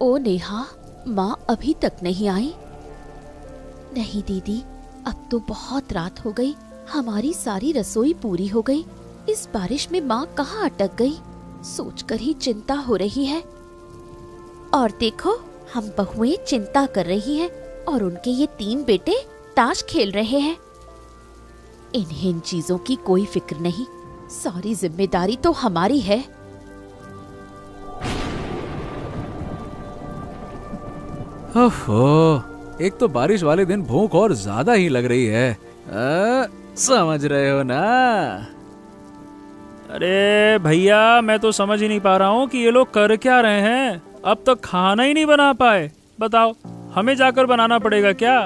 ओ नेहा, माँ अभी तक नहीं आई? नहीं दीदी, अब तो बहुत रात हो गई, हमारी सारी रसोई पूरी हो गई। इस बारिश में माँ कहाँ अटक गई, सोचकर ही चिंता हो रही है। और देखो, हम बहुएं चिंता कर रही हैं और उनके ये 3 बेटे ताश खेल रहे हैं। इन्हें इन चीजों की कोई फिक्र नहीं, सारी जिम्मेदारी तो हमारी है। ओहो, एक तो बारिश वाले दिन भूख और ज्यादा ही लग रही है। समझ रहे हो ना? अरे भैया, मैं तो समझ ही नहीं पा रहा हूँ कि ये लोग कर क्या रहे हैं। अब तक खाना ही नहीं बना पाए। बताओ, हमें जाकर बनाना पड़ेगा क्या?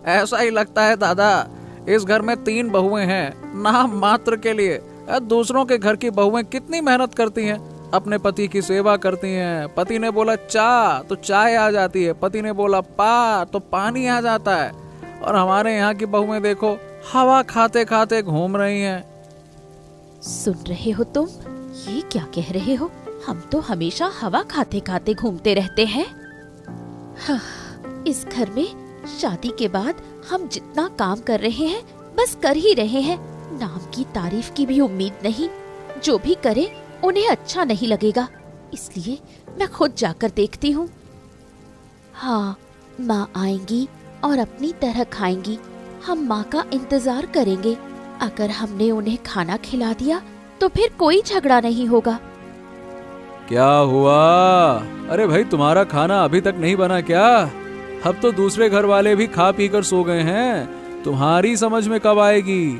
ऐसा ही लगता है दादा। इस घर में 3 बहुएं हैं, नाम मात्र के लिए। दूसरों के घर की बहुएं कितनी मेहनत करती हैं, अपने पति की सेवा करती हैं। पति ने बोला चा तो चाय आ जाती है, पति ने बोला पा तो पानी आ जाता है। और हमारे यहाँ की बहुएं देखो, हवा खाते खाते घूम रही हैं। सुन रहे हो तुम, ये क्या कह रहे हो? हम तो हमेशा हवा खाते खाते घूमते रहते हैं। हाँ, इस घर में शादी के बाद हम जितना काम कर रहे हैं बस कर ही रहे हैं, नाम की तारीफ की भी उम्मीद नहीं। जो भी करे उन्हें अच्छा नहीं लगेगा, इसलिए मैं खुद जाकर देखती हूँ। हाँ, माँ आएंगी और अपनी तरह खाएंगी। हम माँ का इंतजार करेंगे। अगर हमने उन्हें खाना खिला दिया तो फिर कोई झगड़ा नहीं होगा। क्या हुआ? अरे भाई, तुम्हारा खाना अभी तक नहीं बना क्या? अब तो दूसरे घर वाले भी खा पी कर सो गए हैं, तुम्हारी समझ में कब आएगी?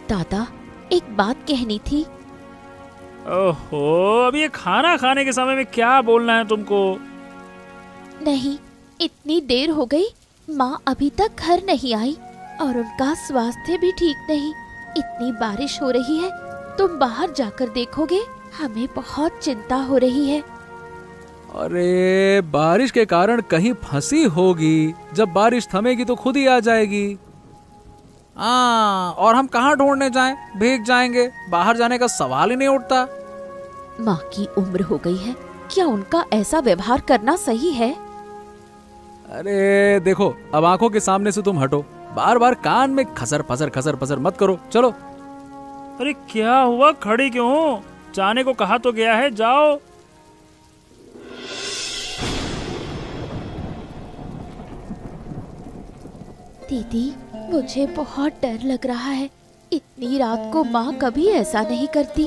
दादा, एक बात कहनी थी। ओहो, अब ये खाना खाने के समय में क्या बोलना है तुमको? नहीं, इतनी देर हो गई, माँ अभी तक घर नहीं आई और उनका स्वास्थ्य भी ठीक नहीं। इतनी बारिश हो रही है, तुम बाहर जाकर देखोगे? हमें बहुत चिंता हो रही है। अरे, बारिश के कारण कहीं फंसी होगी। जब बारिश थमेगी तो खुद ही आ जाएगी। और हम कहाँ ढूंढने जाएं? भीग जाएंगे, बाहर जाने का सवाल ही नहीं उठता। माँ की उम्र हो गई है, क्या उनका ऐसा व्यवहार करना सही है? अरे देखो, अब आंखों के सामने से तुम हटो, बार बार कान में खसर फसर मत करो। चलो। अरे क्या हुआ, खड़ी क्यों हो? जाने को कहा तो गया है, जाओ। दीदी, मुझे बहुत डर लग रहा है। इतनी रात को माँ कभी ऐसा नहीं करती।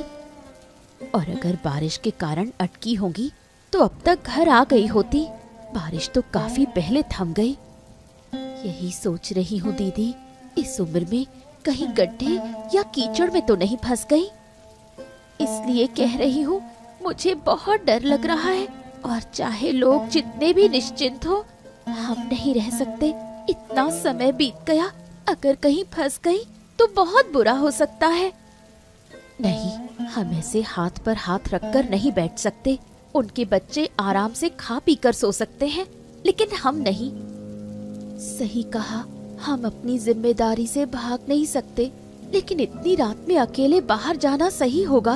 और अगर बारिश के कारण अटकी होगी तो अब तक घर आ गई होती। बारिश तो काफी पहले थम गई। यही सोच रही हूँ दीदी, इस उम्र में कहीं गड्ढे या कीचड़ में तो नहीं फंस गई। इसलिए कह रही हूँ, मुझे बहुत डर लग रहा है और चाहे लोग जितने भी निश्चिंत हो, हम नहीं रह सकते। इतना समय बीत गया, अगर कहीं फंस गई तो बहुत बुरा हो सकता है। नहीं, हम ऐसे हाथ पर हाथ रखकर नहीं बैठ सकते। उनके बच्चे आराम से खा पी कर सो सकते हैं, लेकिन हम नहीं। सही कहा, हम अपनी जिम्मेदारी से भाग नहीं सकते, लेकिन इतनी रात में अकेले बाहर जाना सही होगा?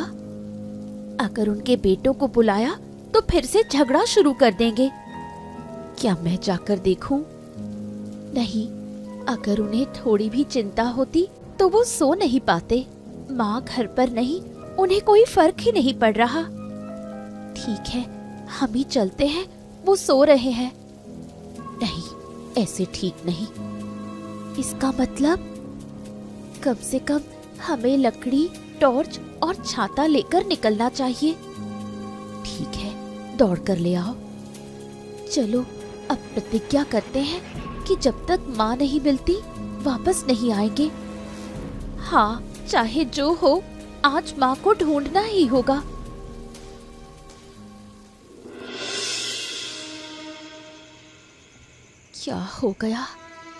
अगर उनके बेटों को बुलाया तो फिर से झगड़ा शुरू कर देंगे। क्या मैं जाकर देखूं? नहीं, अगर उन्हें थोड़ी भी चिंता होती तो वो सो नहीं पाते। माँ घर पर नहीं, उन्हें कोई फर्क ही नहीं पड़ रहा। ठीक है, हम ही चलते हैं, वो सो रहे हैं। नहीं, ऐसे ठीक नहीं। इसका मतलब कम से कम हमें लकड़ी, टॉर्च और छाता लेकर निकलना चाहिए। ठीक है, दौड़ कर ले आओ। चलो, अब प्रतिज्ञा करते हैं कि जब तक माँ नहीं मिलती वापस नहीं आएंगे। हाँ, चाहे जो हो, आज माँ को ढूंढना ही होगा। क्या हो गया?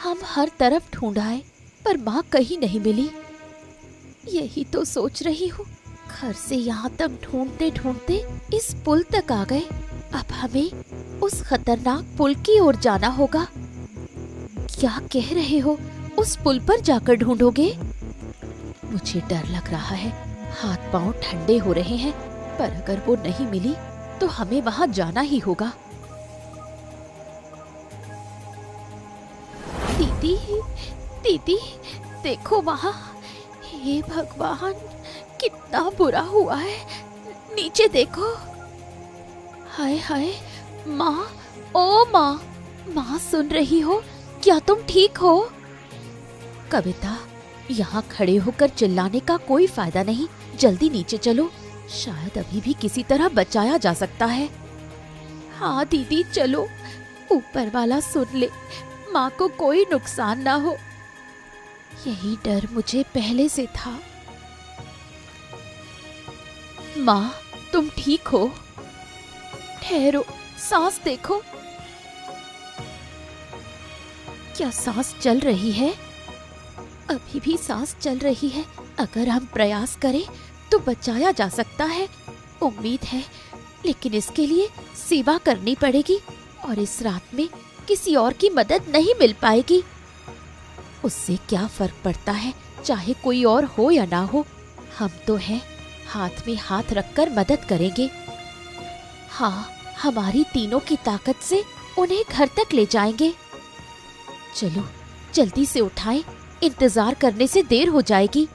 हम हर तरफ ढूंढाए पर माँ कहीं नहीं मिली। यही तो सोच रही हूँ, घर से यहाँ तक ढूंढते ढूंढते इस पुल तक आ गए। अब हमें उस खतरनाक पुल की ओर जाना होगा। क्या कह रहे हो? उस पुल पर जाकर ढूंढोगे? मुझे डर लग रहा है, हाथ पांव ठंडे हो रहे हैं। पर अगर वो नहीं मिली तो हमें वहां जाना ही होगा। दीदी, दीदी, देखो वहां। हे भगवान, कितना बुरा हुआ है। नीचे देखो। हाय हाय, माँ, ओ माँ, माँ सुन रही हो? क्या तुम ठीक हो? कविता, यहाँ खड़े होकर चिल्लाने का कोई फायदा नहीं, जल्दी नीचे चलो, शायद अभी भी किसी तरह बचाया जा सकता है। हाँ दीदी चलो, ऊपर वाला सुन ले, माँ को कोई नुकसान ना हो। यही डर मुझे पहले से था। माँ, तुम ठीक हो? ठहरो, सांस देखो। क्या सांस चल रही है? अभी भी सांस चल रही है। अगर हम प्रयास करें तो बचाया जा सकता है, उम्मीद है। लेकिन इसके लिए सेवा करनी पड़ेगी और इस रात में किसी और की मदद नहीं मिल पाएगी। उससे क्या फर्क पड़ता है, चाहे कोई और हो या ना हो, हम तो हैं, हाथ में हाथ रखकर मदद करेंगे। हाँ, हमारी तीनों की ताकत से उन्हें घर तक ले जाएंगे। चलो जल्दी से उठाएं, इंतजार करने से देर हो जाएगी।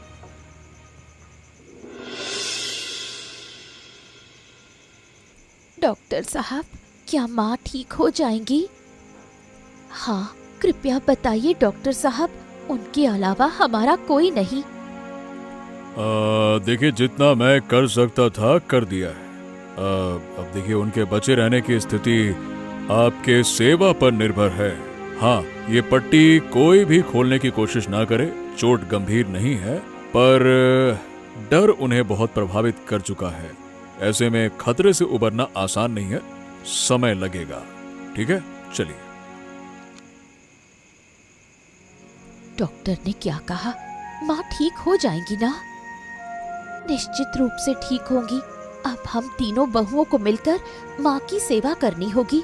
डॉक्टर साहब, क्या माँ ठीक हो जाएंगी? हाँ, कृपया बताइए डॉक्टर साहब, उनके अलावा हमारा कोई नहीं। देखिए, जितना मैं कर सकता था कर दिया है। अब देखिए, उनके बचे रहने की स्थिति आपके सेवा पर निर्भर है। हाँ, ये पट्टी कोई भी खोलने की कोशिश ना करे। चोट गंभीर नहीं है, पर डर उन्हें बहुत प्रभावित कर चुका है। ऐसे में खतरे से उबरना आसान नहीं है, समय लगेगा। ठीक है, चलिए। डॉक्टर ने क्या कहा? माँ ठीक हो जाएंगी ना? निश्चित रूप से ठीक होंगी। अब हम तीनों बहुओं को मिलकर माँ की सेवा करनी होगी।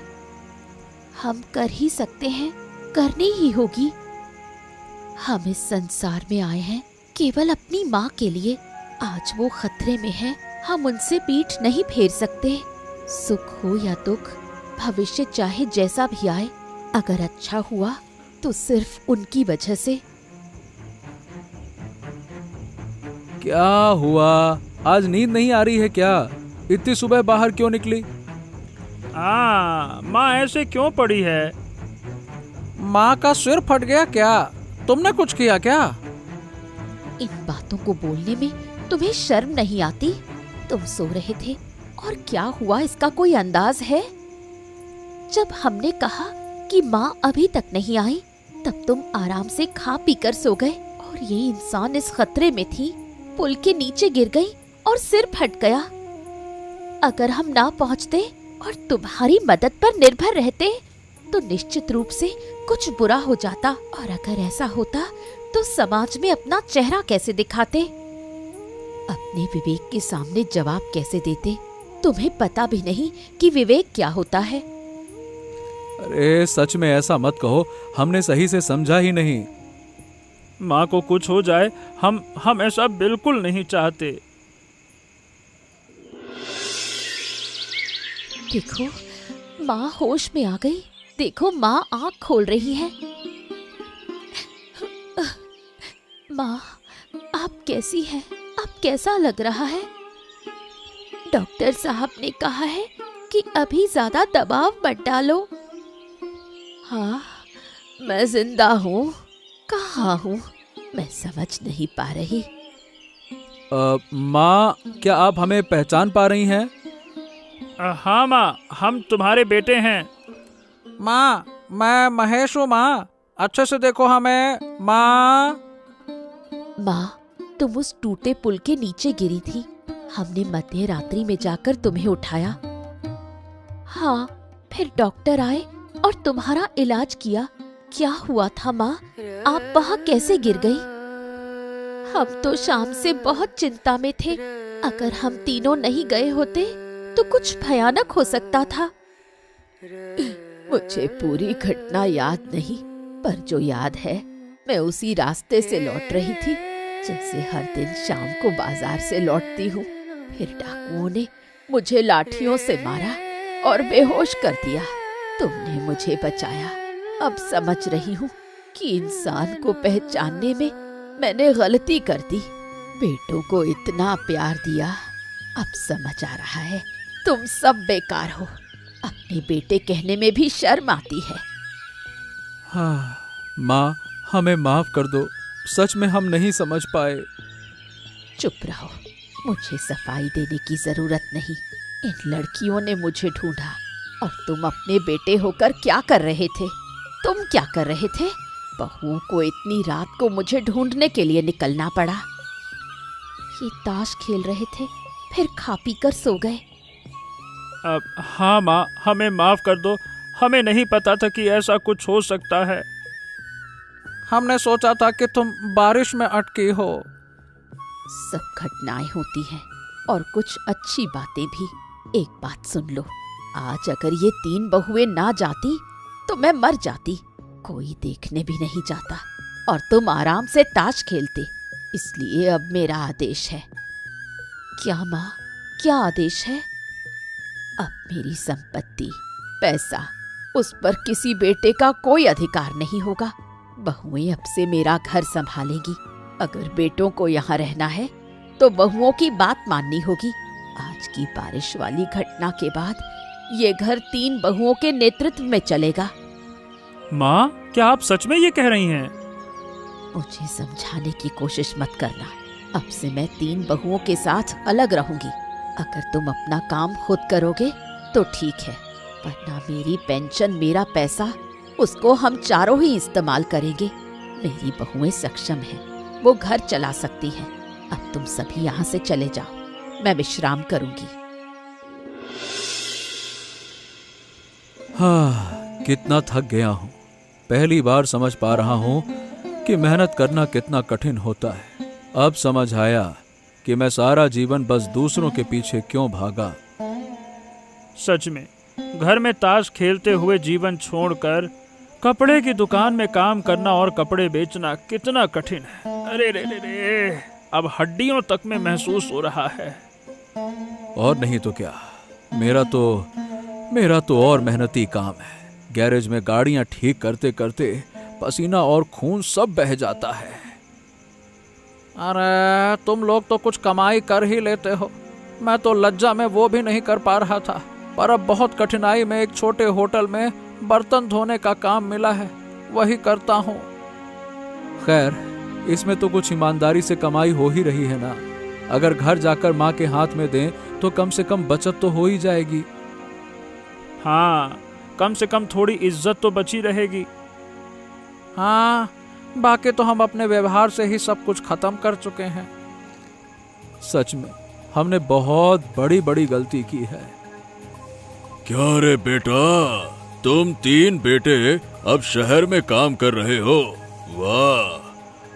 हम कर ही सकते हैं, करनी ही होगी। हम इस संसार में आए हैं केवल अपनी माँ के लिए। आज वो खतरे में है, हम उनसे पीठ नहीं फेर सकते। सुख हो या दुख, भविष्य चाहे जैसा भी आए, अगर अच्छा हुआ तो सिर्फ उनकी वजह से। क्या हुआ? आज नींद नहीं आ रही है क्या? इतनी सुबह बाहर क्यों निकली? माँ ऐसे क्यों पड़ी है? माँ का सिर फट गया क्या? तुमने कुछ किया क्या? इन बातों को बोलने में तुम्हें शर्म नहीं आती? तुम सो रहे थे और क्या हुआ इसका कोई अंदाज है? जब हमने कहा कि माँ अभी तक नहीं आई, तब तुम आराम से खा पी कर सो गए और ये इंसान इस खतरे में थी, पुल के नीचे गिर गई और सिर फट गया। अगर हम ना पहुँचते और तुम्हारी मदद पर निर्भर रहते तो निश्चित रूप से कुछ बुरा हो जाता, और अगर ऐसा होता तो समाज में अपना चेहरा कैसे दिखाते, अपने विवेक के सामने जवाब कैसे देते? तुम्हें पता भी नहीं कि विवेक क्या होता है। अरे सच में ऐसा मत कहो, हमने सही से समझा ही नहीं। माँ को कुछ हो जाए, हम ऐसा बिल्कुल नहीं चाहते। देखो, माँ होश में आ गई। देखो, माँ आँख खोल रही है। माँ, आप कैसी हैं? आप कैसा लग रहा है? डॉक्टर साहब ने कहा है कि अभी ज्यादा दबाव मत डालो। हाँ, मैं जिंदा हूँ। कहाँ हूँ मैं समझ नहीं पा रही। माँ, क्या आप हमें पहचान पा रही हैं? हाँ माँ, हम तुम्हारे बेटे हैं। माँ, मैं महेश हूँ। माँ, अच्छे से देखो हमें। माँ, तुम उस टूटे पुल के नीचे गिरी थी। हमने मध्य रात्रि में जाकर तुम्हें उठाया। हाँ, फिर डॉक्टर आए और तुम्हारा इलाज किया। क्या हुआ था माँ? आप वहाँ कैसे गिर गई? हम तो शाम से बहुत चिंता में थे। अगर हम तीनों नहीं गए होते तो कुछ भयानक हो सकता था। मुझे पूरी घटना याद नहीं, पर जो याद है, मैं उसी रास्ते से लौट रही थी जैसे हर दिन शाम को बाजार से लौटती हूँ। फिर डाकुओं ने मुझे लाठियों से मारा और बेहोश कर दिया। तुमने मुझे बचाया। अब समझ रही हूँ कि इंसान को पहचानने में मैंने गलती कर दी। बेटों को इतना प्यार दिया, अब समझ आ रहा है तुम सब बेकार हो। अपने बेटे कहने में भी शर्म आती है। हाँ माँ, हमें माफ कर दो, सच में हम नहीं समझ पाए। चुप रहो, मुझे सफाई देने की जरूरत नहीं। इन लड़कियों ने मुझे ढूंढा और तुम अपने बेटे होकर क्या कर रहे थे? तुम क्या कर रहे थे? बहुओं को इतनी रात को मुझे ढूंढने के लिए निकलना पड़ा। ये ताश खेल रहे थे, फिर खा पी कर सो गए। हाँ माँ, हमें माफ कर दो, हमें नहीं पता था कि ऐसा कुछ हो सकता है। हमने सोचा था कि तुम बारिश में अटकी हो। सब घटनाएं होती हैं और कुछ अच्छी बातें भी। एक बात सुन लो, आज अगर ये 3 बहुएं ना जाती तो मैं मर जाती। कोई देखने भी नहीं जाता और तुम आराम से ताश खेलते। इसलिए अब मेरा आदेश है। क्या माँ, क्या आदेश है? अब मेरी संपत्ति, पैसा, उस पर किसी बेटे का कोई अधिकार नहीं होगा। बहुएं अब से मेरा घर संभालेंगी। अगर बेटों को यहाँ रहना है तो बहुओं की बात माननी होगी। आज की बारिश वाली घटना के बाद ये घर 3 बहुओं के नेतृत्व में चलेगा। माँ, क्या आप सच में ये कह रही हैं? मुझे समझाने की कोशिश मत करना। अब से मैं 3 बहुओं के साथ अलग रहूंगी। अगर तुम अपना काम खुद करोगे तो ठीक है, वरना मेरी पेंशन, मेरा पैसा, उसको हम चारों ही इस्तेमाल करेंगे। मेरी बहुएं सक्षम हैं, वो घर चला सकती हैं। अब तुम सभी यहाँ से चले जाओ, मैं विश्राम करूंगी। हाँ, कितना थक गया हूँ। पहली बार समझ पा रहा हूँ कि मेहनत करना कितना कठिन होता है। अब समझ आया कि मैं सारा जीवन बस दूसरों के पीछे क्यों भागा। सच में घर में ताश खेलते हुए जीवन छोड़कर कपड़े की दुकान में काम करना और कपड़े बेचना कितना कठिन है। अरे रे रे रे, अब हड्डियों तक में महसूस हो रहा है। और नहीं तो क्या, मेरा तो और मेहनती काम है। गैरेज में गाड़ियां ठीक करते करते पसीना और खून सब बह जाता है। अरे तुम लोग तो कुछ कमाई कर ही लेते हो, मैं तो लज्जा में वो भी नहीं कर पा रहा था। पर अब बहुत कठिनाई में एक छोटे होटल में बर्तन धोने का काम मिला है, वही करता हूँ। खैर, इसमें तो कुछ ईमानदारी से कमाई हो ही रही है ना। अगर घर जाकर माँ के हाथ में दें तो कम से कम बचत तो हो ही जाएगी। हाँ, कम से कम थोड़ी इज्जत तो बची रहेगी। हाँ, बाकी तो हम अपने व्यवहार से ही सब कुछ खत्म कर चुके हैं। सच में हमने बहुत बड़ी बड़ी गलती की है। क्या रे बेटा, तुम 3 बेटे अब शहर में काम कर रहे हो? वाह!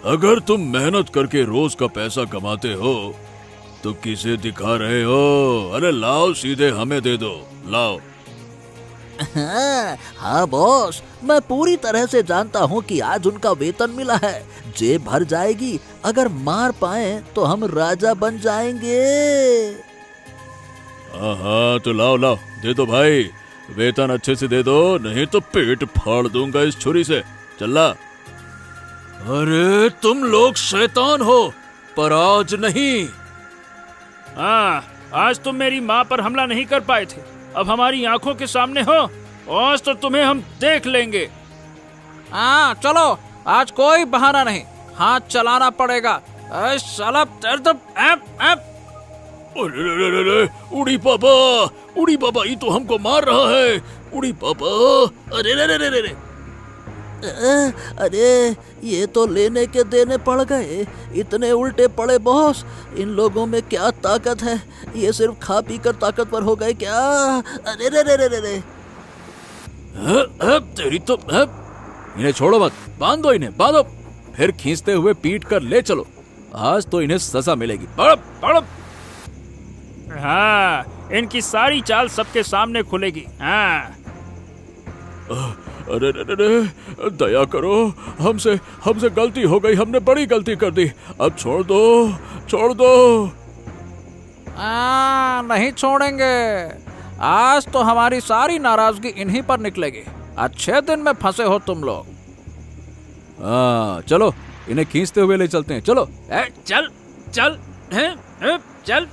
अगर तुम मेहनत करके रोज का पैसा कमाते हो तो किसे दिखा रहे हो? अरे लाओ, सीधे हमें दे दो, लाओ। हाँ बॉस, मैं पूरी तरह से जानता हूँ कि आज उनका वेतन मिला है। जेब भर जाएगी। अगर मार पाए तो हम राजा बन जाएंगे। हाँ, तो लाओ लाओ, दे दो भाई, वेतन अच्छे से दे दो, नहीं तो पेट फाड़ दूंगा इस छुरी से। चल। अरे तुम लोग शैतान हो, पर आज नहीं। हाँ, आज तुम मेरी माँ पर हमला नहीं कर पाए थे, अब हमारी आंखों के सामने हो। आज तो तुम्हें हम देख लेंगे। हाँ चलो, आज कोई बहाना नहीं, हाथ चलाना पड़ेगा। साला उड़ी पापा, ये तो हमको मार रहा है। उड़ी पापा, अरे रे रे रे रे। अरे ये तो लेने के देने पड़ गए। इतने उल्टे पड़े बॉस, इन लोगों में क्या ताकत है? ये सिर्फ खा पी कर ताकतवर हो गए क्या? अरे रे रे रे रे रे। तेरी तो इन्हें छोड़ो मत, बांधो इन्हें, बांधो, फिर खींचते हुए पीट कर ले चलो। आज तो इन्हें सजा मिलेगी। बड़प बड़प। हाँ, इनकी सारी चाल सबके सामने खुलेगी। हाँ। अरे रे रे, दया करो, हमसे गलती हो गई, हमने बड़ी गलती कर दी। अब छोड़ दो, छोड़ दो। नहीं छोड़ेंगे। आज तो हमारी सारी नाराजगी इन्हीं पर निकलेगी। अच्छे दिन में फंसे हो तुम लोग। चलो इन्हें खींचते हुए ले चलते हैं। चलो। चल चल चल।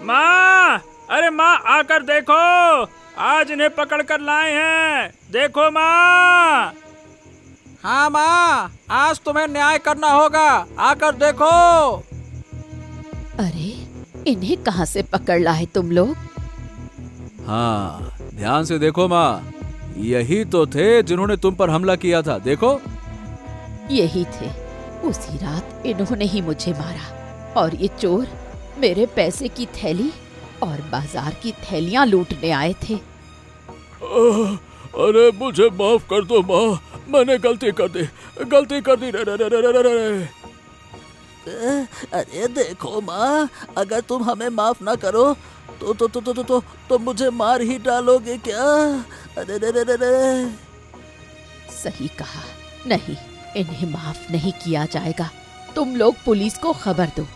माँ, अरे माँ आकर देखो, आज इन्हें पकड़ कर लाए हैं। देखो माँ। हाँ माँ, आज तुम्हें न्याय करना होगा, आकर देखो। अरे इन्हें कहाँ से पकड़ लाए तुम लोग? हाँ, ध्यान से देखो माँ, यही तो थे जिन्होंने तुम पर हमला किया था। देखो, यही थे। उसी रात इन्होंने ही मुझे मारा और ये चोर मेरे पैसे की थैली और बाजार की थैलियां लूटने आए थे। अरे मुझे माफ कर दो माँ, मैंने गलती कर दी। रे। अरे देखो माँ, अगर तुम हमें माफ ना करो तो मुझे मार ही डालोगे क्या? अरे रे। सही कहा, नहीं, इन्हें माफ नहीं किया जाएगा। तुम लोग पुलिस को खबर दो,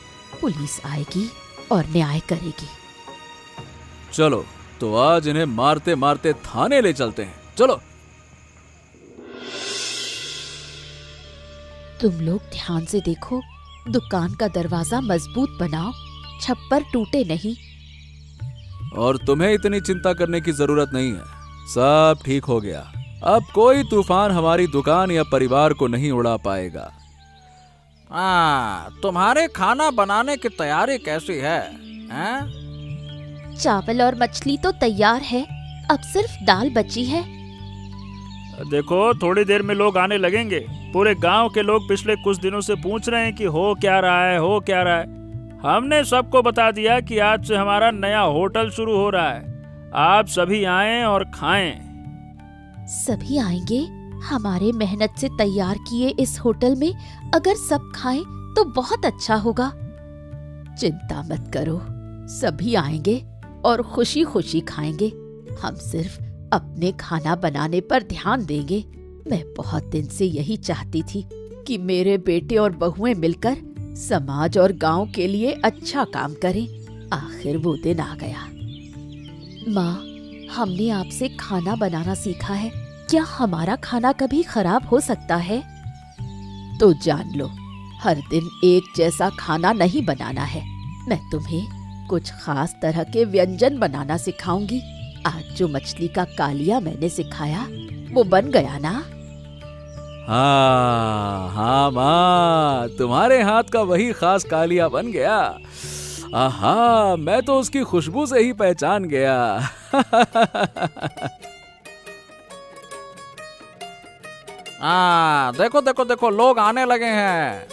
पुलिस आएगी और न्याय करेगी। चलो तो आज इन्हें मारते मारते थाने ले चलते हैं। चलो। तुम लोग ध्यान से देखो, दुकान का दरवाजा मजबूत बनाओ, छप्पर टूटे नहीं। और तुम्हें इतनी चिंता करने की जरूरत नहीं है, सब ठीक हो गया। अब कोई तूफान हमारी दुकान या परिवार को नहीं उड़ा पाएगा। तुम्हारे खाना बनाने की तैयारी कैसी है? चावल और मछली तो तैयार है, अब सिर्फ दाल बची है। देखो थोड़ी देर में लोग आने लगेंगे। पूरे गांव के लोग पिछले कुछ दिनों से पूछ रहे हैं कि हो क्या रहा है। हमने सबको बता दिया कि आज से हमारा नया होटल शुरू हो रहा है। आप सभी आएं और खाएं। सभी आएंगे? हमारे मेहनत से तैयार किए इस होटल में अगर सब खाएं तो बहुत अच्छा होगा। चिंता मत करो, सभी आएंगे और खुशी खुशी खाएंगे। हम सिर्फ अपने खाना बनाने पर ध्यान देंगे। मैं बहुत दिन से यही चाहती थी कि मेरे बेटे और बहुएं मिलकर समाज और गांव के लिए अच्छा काम करें। आखिर वो दिन आ गया। माँ, हमने आपसे खाना बनाना सीखा है, क्या हमारा खाना कभी खराब हो सकता है? तो जान लो, हर दिन एक जैसा खाना नहीं बनाना है। मैं तुम्हें कुछ खास तरह के व्यंजन बनाना सिखाऊंगी। आज जो मछली का कालिया मैंने सिखाया वो बन गया ना? हाँ माँ, तुम्हारे हाथ का वही खास कालिया बन गया। आहा, मैं तो उसकी खुशबू से ही पहचान गया। देखो लोग आने लगे हैं।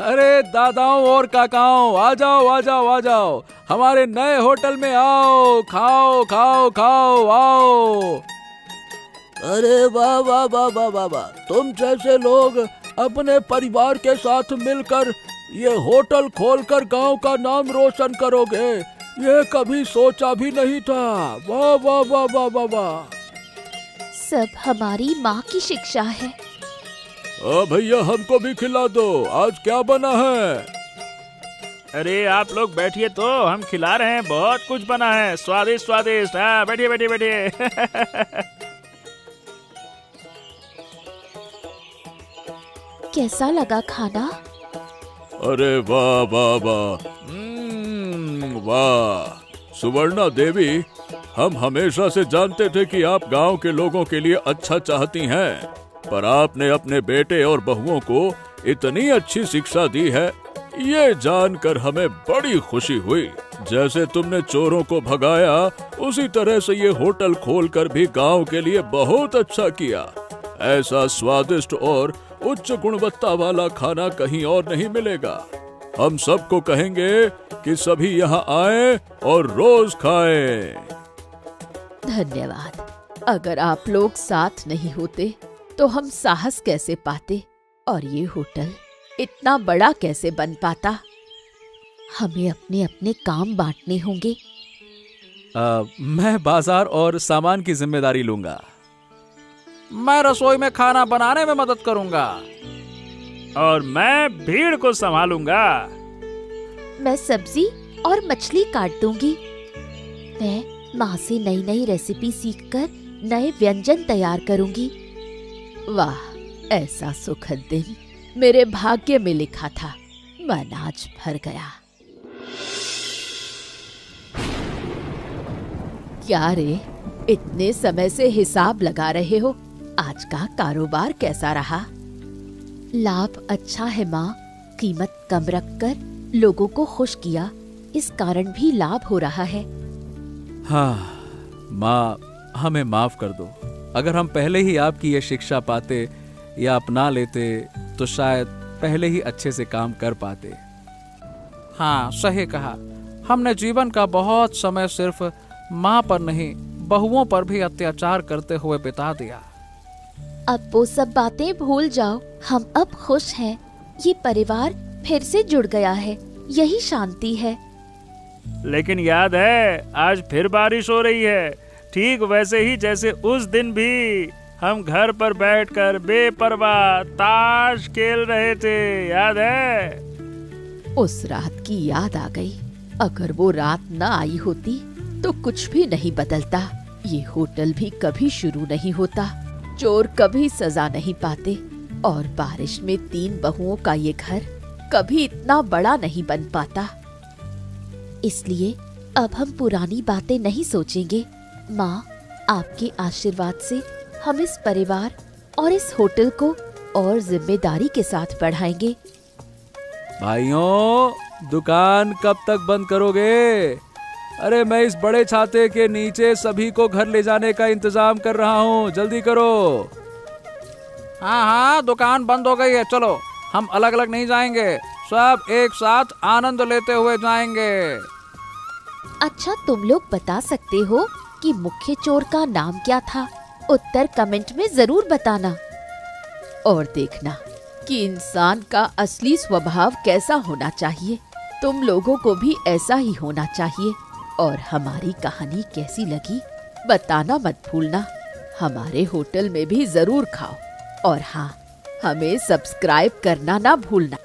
अरे दादाओं और काकाओं, आ जाओ, हमारे नए होटल में आओ, खाओ आओ। अरे वाह, तुम जैसे लोग अपने परिवार के साथ मिलकर ये होटल खोलकर गांव का नाम रोशन करोगे, ये कभी सोचा भी नहीं था। वाह। सब हमारी माँ की शिक्षा है। भैया हमको भी खिला दो, आज क्या बना है? अरे आप लोग बैठिए तो हम खिला रहे हैं, बहुत कुछ बना है, स्वादिष्ट। हाँ, बैठिए। कैसा लगा खाना? अरे वाह। वाह सुवर्णा देवी, हम हमेशा से जानते थे कि आप गांव के लोगों के लिए अच्छा चाहती हैं, पर आपने अपने बेटे और बहुओं को इतनी अच्छी शिक्षा दी है, ये जानकर हमें बड़ी खुशी हुई। जैसे तुमने चोरों को भगाया, उसी तरह से ये होटल खोलकर भी गांव के लिए बहुत अच्छा किया। ऐसा स्वादिष्ट और उच्च गुणवत्ता वाला खाना कहीं और नहीं मिलेगा। हम सबको कहेंगे कि सभी यहाँ आएं और रोज खाएं। धन्यवाद। अगर आप लोग साथ नहीं होते तो हम साहस कैसे पाते और ये होटल इतना बड़ा कैसे बन पाता। हमें अपने अपने काम बांटने होंगे। मैं बाजार और सामान की जिम्मेदारी लूंगा। मैं रसोई में खाना बनाने में मदद करूंगा। और मैं भीड़ को संभालूंगा। मैं सब्जी और मछली काट दूंगी। मैं माँ से नई नई रेसिपी सीखकर नए व्यंजन तैयार करूंगी। वाह, ऐसा सुखद दिन मेरे भाग्य में लिखा था। मन आज भर गया। क्या रे, इतने समय से हिसाब लगा रहे हो? आज का कारोबार कैसा रहा? लाभ अच्छा है माँ। कीमत कम रखकर लोगों को खुश किया, इस कारण भी लाभ हो रहा है। हाँ माँ, हमें माफ कर दो। अगर हम पहले ही आपकी ये शिक्षा पाते या अपना लेते तो शायद पहले ही अच्छे से काम कर पाते। हाँ, सही कहा। हमने जीवन का बहुत समय सिर्फ माँ पर नहीं, बहुओं पर भी अत्याचार करते हुए बिता दिया। अब वो सब बातें भूल जाओ। हम अब खुश हैं। ये परिवार फिर से जुड़ गया है, यही शांति है। लेकिन याद है, आज फिर बारिश हो रही है, ठीक वैसे ही जैसे उस दिन भी हम घर पर बैठकर बेपरवाह ताश खेल रहे थे। याद है? उस रात की याद आ गई। अगर वो रात न आई होती तो कुछ भी नहीं बदलता। ये होटल भी कभी शुरू नहीं होता, चोर कभी सजा नहीं पाते, और बारिश में 3 बहुओं का ये घर कभी इतना बड़ा नहीं बन पाता। इसलिए अब हम पुरानी बातें नहीं सोचेंगे। माँ, आपके आशीर्वाद से हम इस परिवार और इस होटल को और जिम्मेदारी के साथ बढ़ाएंगे। भाइयों, दुकान कब तक बंद करोगे? अरे मैं इस बड़े छाते के नीचे सभी को घर ले जाने का इंतजाम कर रहा हूँ, जल्दी करो। हाँ हाँ, दुकान बंद हो गई है। चलो, हम अलग अलग नहीं जाएंगे, सब एक साथ आनंद लेते हुए जाएंगे। अच्छा, तुम लोग बता सकते हो कि मुख्य चोर का नाम क्या था? उत्तर कमेंट में जरूर बताना। और देखना कि इंसान का असली स्वभाव कैसा होना चाहिए। तुम लोगों को भी ऐसा ही होना चाहिए। और हमारी कहानी कैसी लगी बताना मत भूलना। हमारे होटल में भी जरूर खाओ। और हाँ, हमें सब्सक्राइब करना ना भूलना।